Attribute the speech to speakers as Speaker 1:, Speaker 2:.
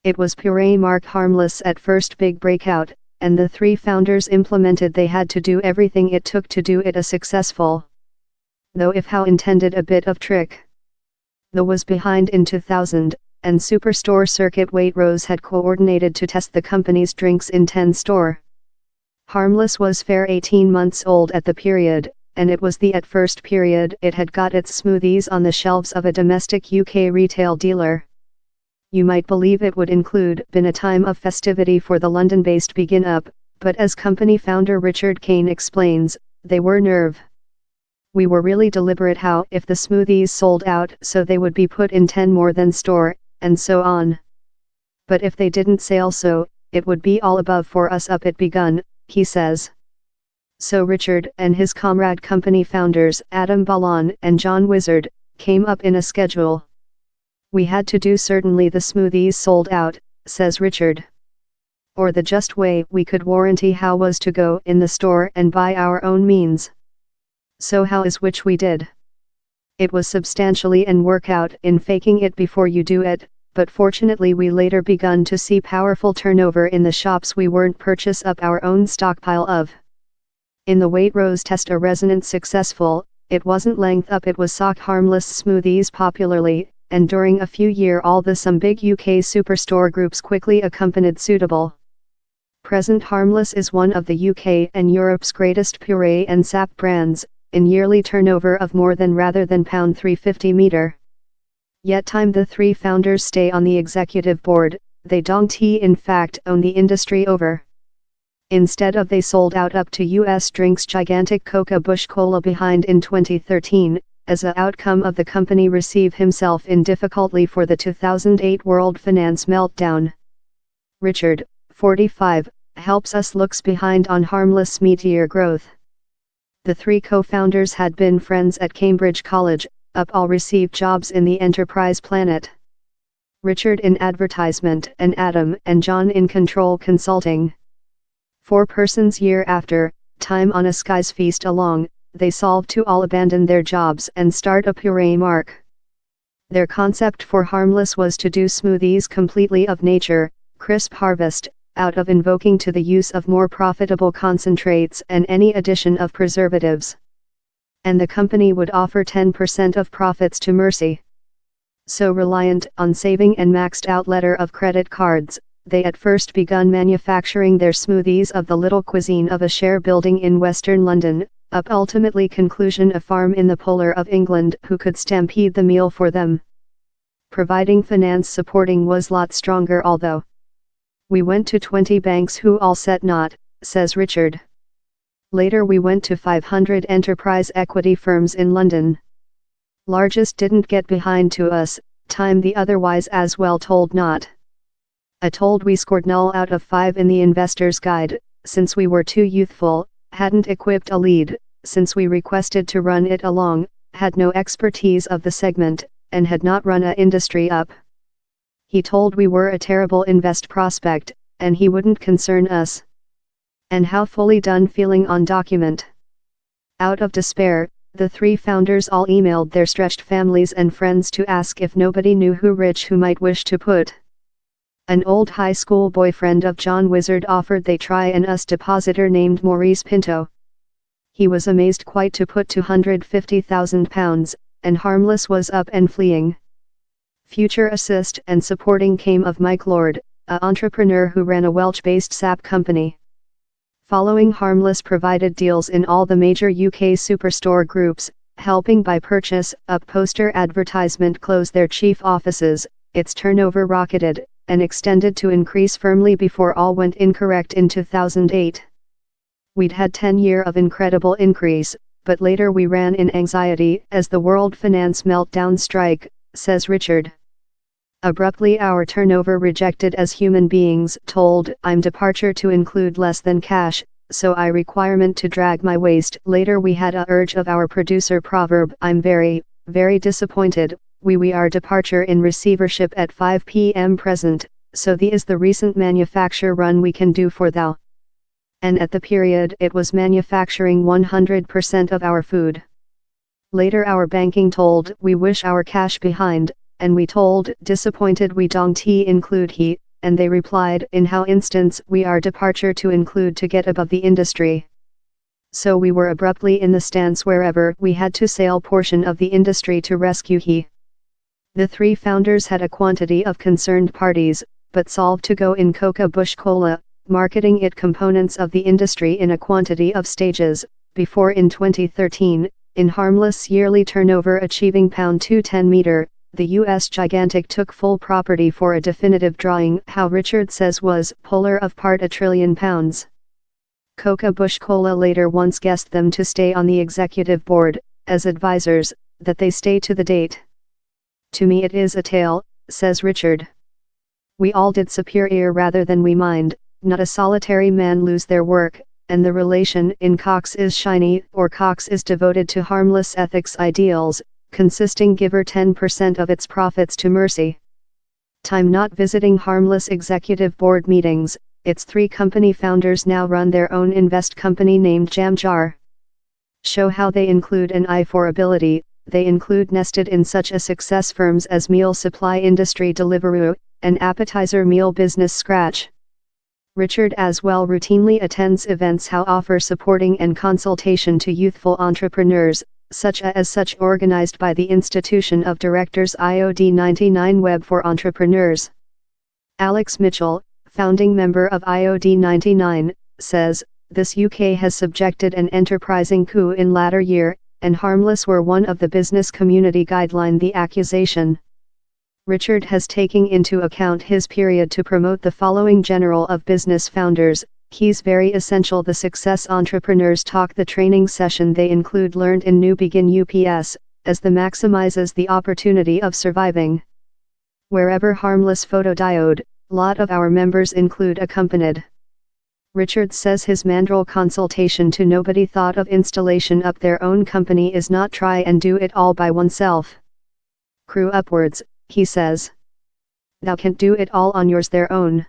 Speaker 1: It was Puree mark Harmless at first big breakout, and the three founders implemented they had to do everything it took to do it a successful. Though if how intended a bit of trick. The was behind in 2000, and Superstore Circuit Waitrose had coordinated to test the company's drinks in 10 store. Harmless was fair 18 months old at the period, and it was the at first period it had got its smoothies on the shelves of a domestic UK retail dealer. You might believe it would been a time of festivity for the London-based begin up, but as company founder Richard Kane explains, they were nerve. We were really deliberate how if the smoothies sold out so they would be put in 10 more than store, and so on. But if they didn't sell so, it would be all above for us up it begun, he says. So Richard and his comrade company founders Adam Ballon and John Wizard, came up in a schedule. We had to do certainly the smoothies sold out, says Richard. Or the just way we could warranty how was to go in the store and by our own means. So how is which we did. It was substantially and work out in faking it before you do it, but fortunately we later begun to see powerful turnover in the shops we weren't purchase up our own stockpile of. In the Waitrose test a resonance successful, it wasn't length up it was sock Harmless smoothies popularly, and during a few year all the some big UK superstore groups quickly accompanied suitable. Present Harmless is one of the UK and Europe's greatest Puree and sap brands, in yearly turnover of more than rather than £350 meter. Yet time the three founders stay on the executive board, they don't in fact own the industry over. Instead of they sold out up to US drinks gigantic Coca-Bush Cola behind in 2013, as a outcome of the company receive himself in difficultly for the 2008 world finance meltdown. Richard, 45, helps us looks behind on Harmless meteor growth. The three co-founders had been friends at Cambridge College, all received jobs in the enterprise planet. Richard in advertisement and Adam and John in control consulting. 4 persons year after, time on a sky's feast along, they solve to all abandon their jobs and start a Puree mark. Their concept for Harmless was to do smoothies completely of nature, crisp harvest, out of invoking to the use of more profitable concentrates and any addition of preservatives. And the company would offer 10% of profits to Mercy. So reliant on saving and maxed out letter of credit cards, they at first begun manufacturing their smoothies of the little cuisine of a share building in western London, ultimately conclusion a farm in the polar of England who could stampede the meal for them. Providing finance supporting was lot stronger although. We went to 20 banks who all said not, says Richard. Later we went to 500 enterprise equity firms in London. Largest didn't get behind to us, time the otherwise as well told not. Told we scored null out of 5 in the investor's guide, since we were too youthful, hadn't equipped a lead, since we requested to run it along, had no expertise of the segment, and had not run a industry up. He told we were a terrible invest prospect, and he wouldn't concern us. And how fully done feeling on document. Out of despair, the three founders all emailed their stretched families and friends to ask if nobody knew who might wish to put. An old high school boyfriend of John Wizard offered they try an US depositor named Maurice Pinto. He was amazed quite to put £250,000, and Harmless was up and fleeing. Future assist and supporting came of Mike Lord, an entrepreneur who ran a Welsh-based sap company. Following Harmless provided deals in all the major UK superstore groups, helping by purchase, up poster advertisement close their chief offices, its turnover rocketed, and extended to increase firmly before all went incorrect in 2008. We'd had 10 years of incredible increase, but later we ran in anxiety as the world finance meltdown strike, says Richard. Abruptly our turnover rejected as human beings told I'm departure to include less than cash, so I requirement to drag my waist. Later we had a urge of our producer proverb I'm very, very disappointed, we are departure in receivership at 5 p.m. present, so the is the recent manufacture run we can do for thou. And at the period it was manufacturing 100% of our food. Later our banking told we wish our cash behind, and we told disappointed we don't include he, and they replied, in how instance we are departure to include to get above the industry. So we were abruptly in the stance wherever we had to sail portion of the industry to rescue he. The three founders had a quantity of concerned parties, but solved to go in coca bush cola, marketing it components of the industry in a quantity of stages, before in 2013, in Harmless yearly turnover achieving £210 meter, the US gigantic took full property for a definitive drawing how Richard says was polar of part £1 trillion. Coca Bush Cola later once guessed them to stay on the executive board, as advisors, that they stay to the date. To me it is a tale, says Richard. We all did superior rather than we mind, not a solitary man lose their work, and the relation in Cox is shiny or Cox is devoted to harmless ethics ideals, consisting give or 10% of its profits to mercy. Time not visiting Harmless executive board meetings, its three company founders now run their own invest company named Jam Jar. Show how they include an eye for ability, they include nested in such a success firms as meal supply industry Deliveroo, and appetizer meal business Scratch. Richard as well routinely attends events how offer supporting and consultation to youthful entrepreneurs, such as such organized by the Institution of Directors IOD 99 Web for Entrepreneurs. Alex Mitchell, founding member of IOD 99, says, this UK has subjected an enterprising coup in latter year, and Harmless were one of the business community guideline the accusation. Richard has taken into account his period to promote the following general of business founders, keys very essential the success entrepreneurs talk the training session they include learned in New Begin UPS, as the maximizes the opportunity of surviving. Wherever Harmless photodiode, lot of our members include accompanied. Richard says his mandrel consultation to nobody thought of installation up their own company is not try and do it all by oneself. Crew upwards, he says. Thou can't do it all on yours their own.